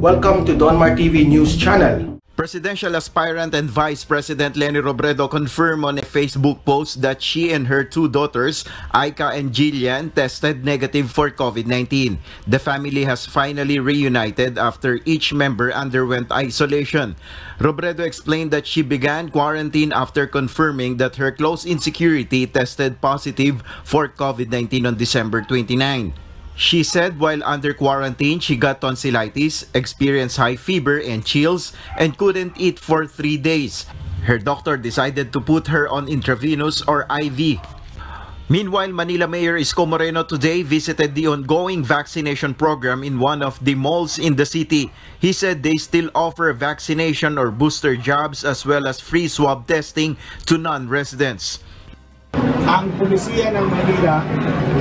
Welcome to Donmar TV News Channel. Presidential aspirant and Vice President Leni Robredo confirmed on a Facebook post that she and her two daughters, Aika and Jillian, tested negative for COVID-19. The family has finally reunited after each member underwent isolation. Robredo explained that she began quarantine after confirming that her close insecurity tested positive for COVID-19 on December 29. She said while under quarantine, she got tonsillitis, experienced high fever and chills, and couldn't eat for 3 days. Her doctor decided to put her on intravenous or IV. Meanwhile, Manila Mayor Isko Moreno today visited the ongoing vaccination program in one of the malls in the city. He said they still offer vaccination or booster jabs as well as free swab testing to non-residents. Ang pulisiya ng Manila,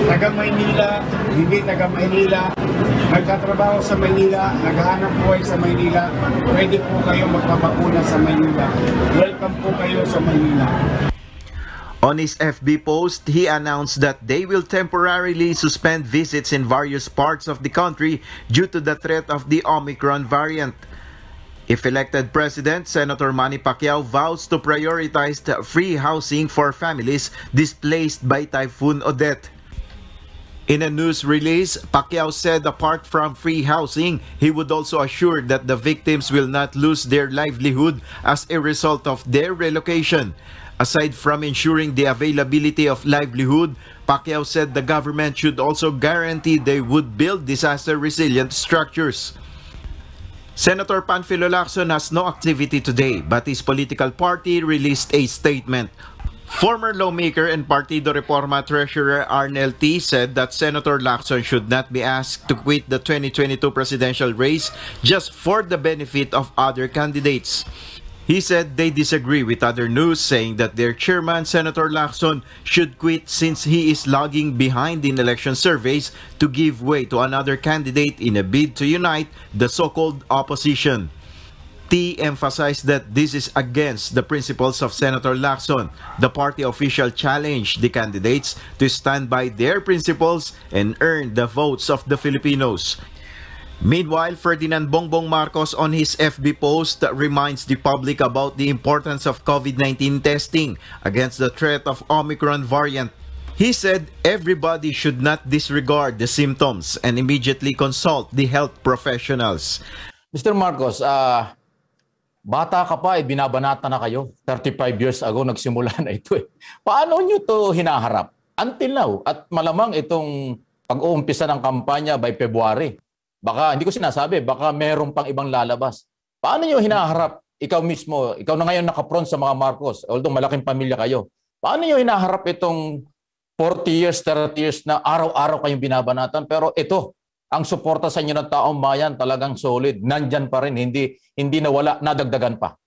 taga-Maynila, hindi taga-Maynila, nagtatrabaho sa Maynila, naghahanap buhay sa Maynila, pwede po kayo magpapakuna sa Maynila. Welcome po kayo sa Maynila. On his FB post, he announced that they will temporarily suspend visits in various parts of the country due to the threat of the Omicron variant. If elected president, Senator Manny Pacquiao vows to prioritize free housing for families displaced by Typhoon Odette. In a news release, Pacquiao said apart from free housing, he would also assure that the victims will not lose their livelihood as a result of their relocation. Aside from ensuring the availability of livelihood, Pacquiao said the government should also guarantee they would build disaster-resilient structures. Senator Panfilo Lacson has no activity today, but his political party released a statement. Former lawmaker and Partido Reforma Treasurer Arnel T. said that Senator Lacson should not be asked to quit the 2022 presidential race just for the benefit of other candidates. He said they disagree with other news saying that their chairman, Senator Lacson, should quit since he is lagging behind in election surveys to give way to another candidate in a bid to unite the so-called opposition. T emphasized that this is against the principles of Senator Lacson. The party official challenged the candidates to stand by their principles and earn the votes of the Filipinos. Meanwhile, Ferdinand Bongbong Marcos on his FB post reminds the public about the importance of COVID-19 testing against the threat of Omicron variant. He said everybody should not disregard the symptoms and immediately consult the health professionals. Mr. Marcos, bata ka pa, binabanata na kayo. 35 years ago nagsimula na ito. Paano nyo to hinaharap? Until now, at malamang itong pag-uumpisa ng kampanya by February. Baka, hindi ko sinasabi, baka meron pang ibang lalabas. Paano nyo hinaharap, ikaw mismo, ikaw na ngayon nakapront sa mga Marcos, although malaking pamilya kayo, paano nyo hinaharap itong 40 years, 30 years na araw-araw kayong binabanatan, pero ito, ang suporta sa inyo ng taong bayan talagang solid, nandyan pa rin, hindi nawala, nadagdagan pa.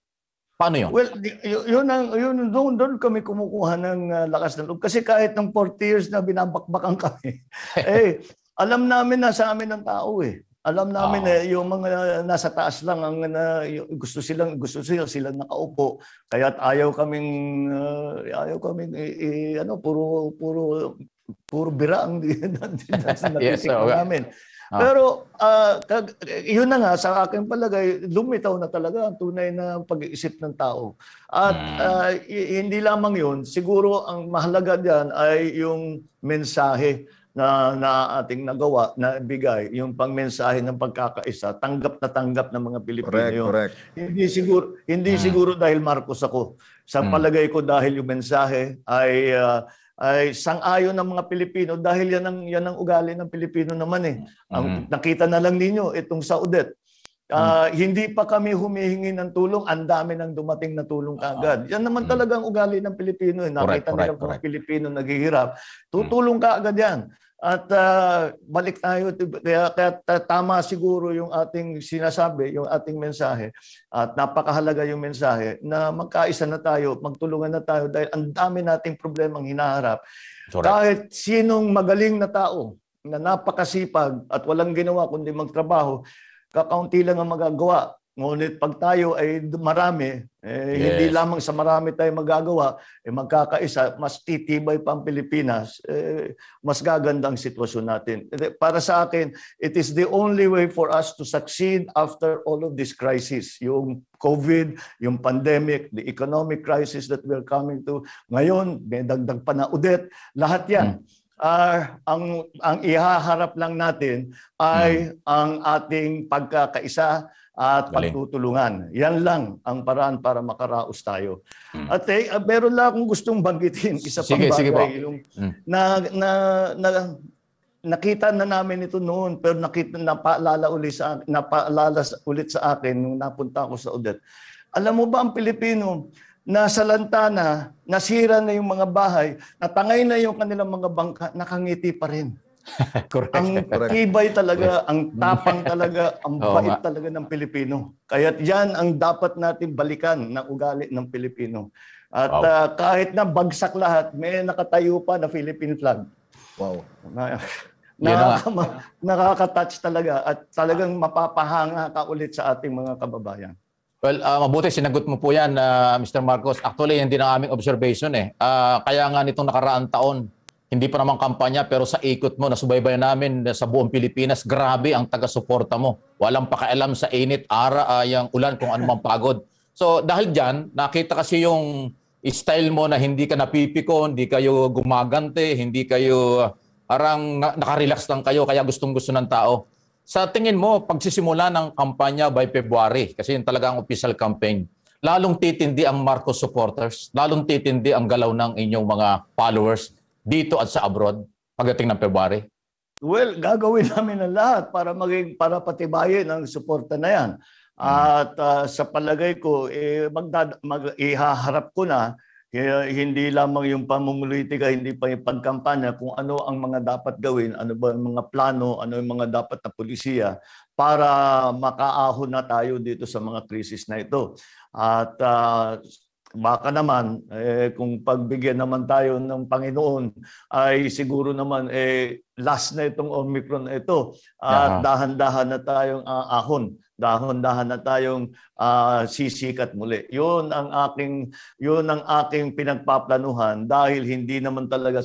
Paano yun? Well, doon kami kumukuha ng lakas ng loob. Kasi kahit ng 40 years na binabakbakan kami, alam namin na sa amin ng tao eh. Alam namin na yung mga nasa taas lang ang gusto silang nakaupo. Kaya ayaw kaming puro bira ang natitipan namin. Pero yun na nga, sa akin palagay, lumitaw na talaga ang tunay na pag-iisip ng tao. At hindi lamang yun, siguro ang mahalaga diyan ay yung mensahe na ating nagawa, na bigay, yung pangmensahe ng pagkakaisa, tanggap ng mga Pilipino. Correct. Hindi siguro dahil Marcos ako. Sa palagay ko dahil yung mensahe ay sang-ayon ng mga Pilipino dahil yan ang ugali ng Pilipino naman eh. Nakita na lang ninyo itong sa Odette. Hindi pa kami humihingi ng tulong, ang dami nang dumating na tulong kaagad. Yan naman talagang ugali ng Pilipino. Nakita nila kung Pilipino naghihirap, tutulong kaagad yan. At balik tayo, kaya tama siguro yung ating sinasabi, yung ating mensahe. At napakahalaga yung mensahe na magkaisa na tayo, magtulungan na tayo dahil ang dami nating problemang hinaharap. Correct. Kahit sinong magaling na tao na napakasipag at walang ginawa kundi magtrabaho, kakaunti lang ang magagawa. Ngunit pag tayo ay marami, hindi lamang sa marami tayo magagawa, magkakaisa, mas titibay pa ang Pilipinas, mas gaganda ang sitwasyon natin. Para sa akin, it is the only way for us to succeed after all of this crisis. Yung COVID, yung pandemic, the economic crisis that we're coming to. Ngayon, may dagdag pa na ulit. Lahat yan. Ang ihaharap lang natin ay ang ating pagkakaisa at pagtutulungan. Yan lang ang paraan para makaraos tayo. At meron lang akong gustong banggitin. Isa pang bagay yung nakita na namin ito noon, pero napaalala ulit sa akin nung napunta ako sa Odette. Alam mo ba ang Pilipino, nasa lantana, nasira na yung mga bahay, natangay na yung kanilang mga bangka, nakangiti pa rin. Correct. Ang tibay talaga, ang tapang talaga, ang bait talaga ng Pilipino. Kaya't yan ang dapat natin balikan ng ugali ng Pilipino. At kahit na bagsak lahat, may nakatayo pa na Philippine flag. Wow. Nakaka-touch talaga at talagang mapapahanga ka ulit sa ating mga kababayan. Well, mabuti sinagot mo po yan, Mr. Marcos. Actually, hindi na aming observation eh. Kaya nga nitong nakaraang taon, hindi pa naman kampanya, pero sa ikot mo, nasubaybayan namin sa buong Pilipinas, grabe ang taga-suporta mo. Walang pakialam sa init, yung ulan, kung anumang pagod. So dahil dyan, nakita kasi yung style mo na hindi ka napipiko, hindi kayo gumagante, hindi kayo parang nakarelax lang kayo, kaya gustong-gusto ng tao. Sa tingin mo, pagsisimula ng kampanya by February, kasi yun talaga ang official campaign, lalong titindi ang Marcos supporters, lalong titindi ang galaw ng inyong mga followers dito at sa abroad pagdating ng February? Well, gagawin namin ang lahat para patibayin ang suporta na yan. At sa palagay ko, ihaharap ko na hindi lamang yung pamumulitika, hindi pa yung pagkampanya, kung ano ang mga dapat gawin, ano ba yung mga plano, ano yung mga dapat na pulisiya para makaahon na tayo dito sa mga krisis na ito. At baka naman, kung pagbigyan naman tayo ng Panginoon, ay siguro naman last na itong Omicron na ito. At dahan-dahan na tayong ahon. Dahan-dahan na tayong sisikat muli. Yun ang aking pinagpaplanuhan dahil hindi naman talaga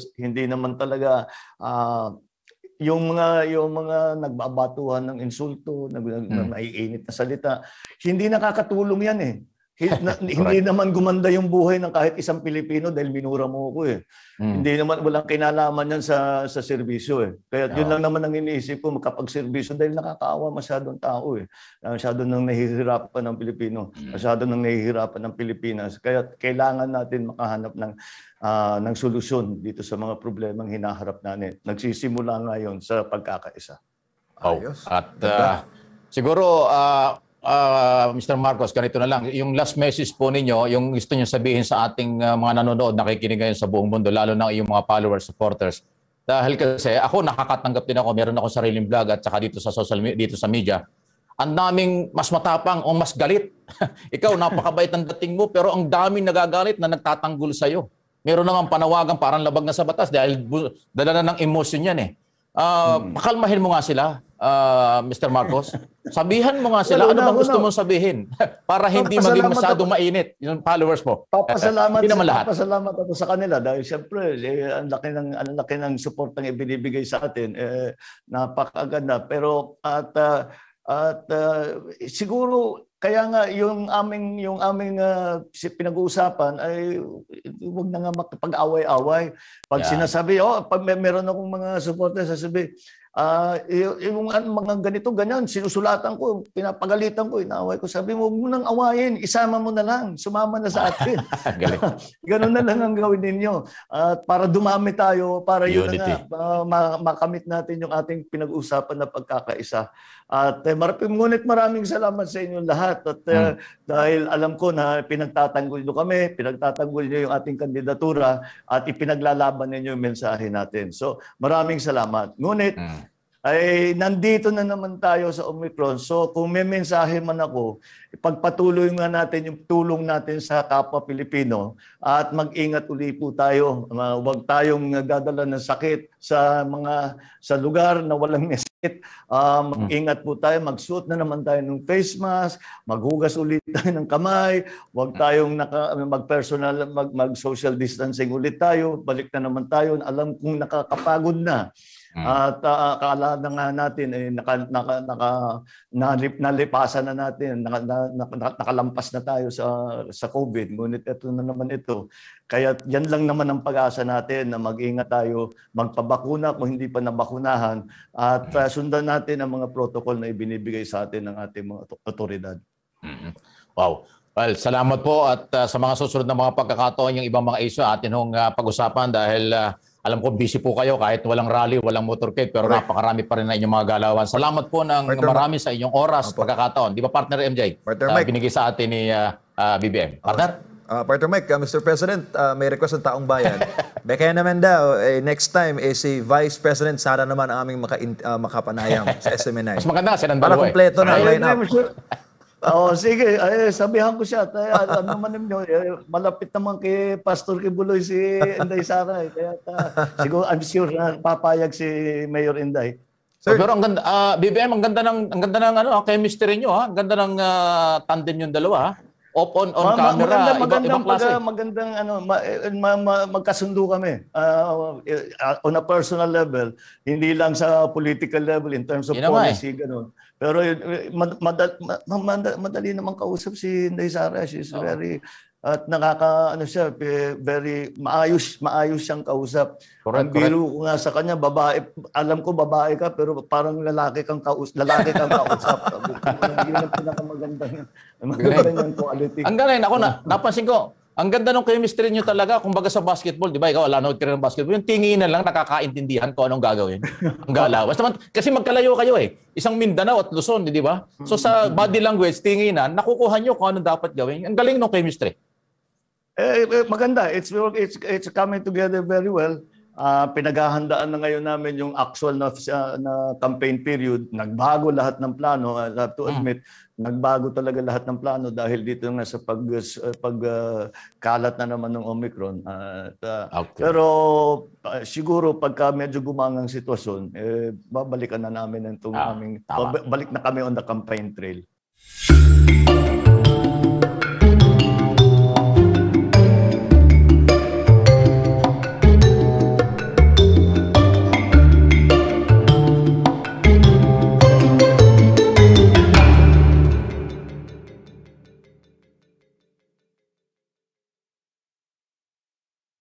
yung mga nagbabatuhan ng insulto, naiinit na salita, hindi nakakatulong yan eh. Hindi naman gumanda yung buhay ng kahit isang Pilipino dahil minura mo ako eh. Hindi naman, walang kinalaman yan sa serbisyo eh. Kaya yun lang naman ang iniisip ko, makapag-serbisyo dahil nakakaawa masyadong tao eh. Masyado nang nahihirapan ng Pilipino. Masyado nang nahihirapan ng Pilipinas. Kaya kailangan natin makahanap ng solusyon dito sa mga problemang hinaharap natin. Nagsisimula ngayon sa pagkakaisa. At siguro, Mr. Marcos, ganito na lang. Yung last message po ninyo, yung gusto nyo sabihin sa ating mga nanonood, nakikinig ngayon sa buong mundo, lalo na yung mga followers, supporters. Dahil kasi ako, nakakatanggap din ako, meron ako sariling vlog at saka dito sa social media, dito sa media. Ang daming mas matapang o mas galit. Ikaw, napakabait ang dating mo, pero ang daming nagagalit na nagtatanggol sa'yo. Meron namang panawagan, parang labag na sa batas dahil dala na ng emotion yan eh. Pakalmahin mo nga sila, Mr. Marcos. Sabihan mo nga sila, ano bang gusto mong sabihin? Para hindi maging masyadong mainit yung followers mo. Papasalamat ako sa kanila dahil siyempre, ang laki ng support ang ibinibigay sa atin. Napakaganda. Pero siguro, kaya nga yung aming pinag-uusapan ay huwag na nga makapag-away-away. Pag sinasabi, pag meron akong mga supporters, sasabi, yung mga ganyan, sinusulatan ko, pinapagalitan ko, inaaway ko. Sabi mo, huwag mo nang awayin, isama mo na lang, sumama na sa atin. Ganun na lang ang gawin ninyo. At para dumami tayo, para yun na nga, makamit natin yung ating pinag-usapan na pagkakaisa. At ngunit maraming salamat sa inyo lahat. At dahil alam ko na pinagtatanggol nyo kami, pinagtatanggol nyo yung ating kandidatura at ipinaglalaban ninyo yung mensahe natin. So maraming salamat. Ngunit ay nandito na naman tayo sa Omicron. So kung may mensahe man ako, ipagpatuloy nga natin yung tulong natin sa kapwa Pilipino at mag-ingat uli po tayo. Huwag tayong dadala ng sakit sa lugar na walang may sakit. Mag-ingat po tayo, magsuot na naman tayo ng face mask, maghugas ulit tayo ng kamay, huwag tayong mag-personal, mag-social distancing ulit tayo, balik na naman tayo. Alam kong nakakapagod na. At akala na nga natin nalipasan na natin, nakalampas na tayo sa COVID. Ngunit ito na naman ito. Kaya yan lang naman ang pag-asa natin na mag-ingat tayo, magpabakuna kung hindi pa nabakunahan at sundan natin ang mga protocol na ibinibigay sa atin ng ating mga otoridad. Wow. Well, salamat po at sa mga susunod na mga pagkakataon yung ibang mga issue atin hong pag-usapan dahil alam ko busy po kayo kahit walang rally, walang motorcade pero napakarami pa rin na inyong mga galawan. Salamat po ng marami sa inyong oras, pagkakataon. Di ba partner MJ? Partner Mike. Binigay sa atin ni BBM. Partner? Partner Mike, Mr. President, may request ng taong bayan. Kaya naman daw, next time, si Vice President, sana naman ang aming makapanayam sa SMNI. Mas maganda kasi para kompleto na ang line-up. Sige, sabihan ko siya. Ano man nyo, malapit naman kay Pastor Kibuloy si Inday Sara. Kaya siguro, I'm sure na papayag si Mayor Inday. Sir, pero ang ganda, BBM, ang ganda ng chemistry nyo, ha? Ang ganda ng tandem yung dalawa, ha? On camera, ibang klase. Magandang magkasundo kami on a personal level, hindi lang sa political level in terms of policy, gano'n. Pero madali naman kausap si Inday Sara. She's very at very maayos siyang kausap. Ang biro ko nga sa kanya, babae, alam ko babae ka pero parang lalaki kang kausap. Yun ang pinakamagandang quality. Ang galing, ako napansin ko, ang ganda ng chemistry niyo talaga. Kumbaga sa basketball, di ba? Ikaw, nanood ka rin ng basketball. Yung tinginan lang, nakakaintindihan kung anong gagawin. Ang galawas. Kasi magkalayo kayo eh. Isang Mindanao at Luzon, di ba? So sa body language, tinginan, nakukuha niyo kung anong dapat gawin. Ang galing ng chemistry. Maganda. It's coming together very well. Pinaghahandaan na ngayon namin yung actual na campaign period. Nagbago lahat ng plano. I have to admit, nagbago talaga lahat ng plano dahil dito nga sa pagkalat na naman ng Omicron. Pero siguro pagka medyo gumangang sitwasyon, babalikan na namin itong balik na kami on the campaign trail.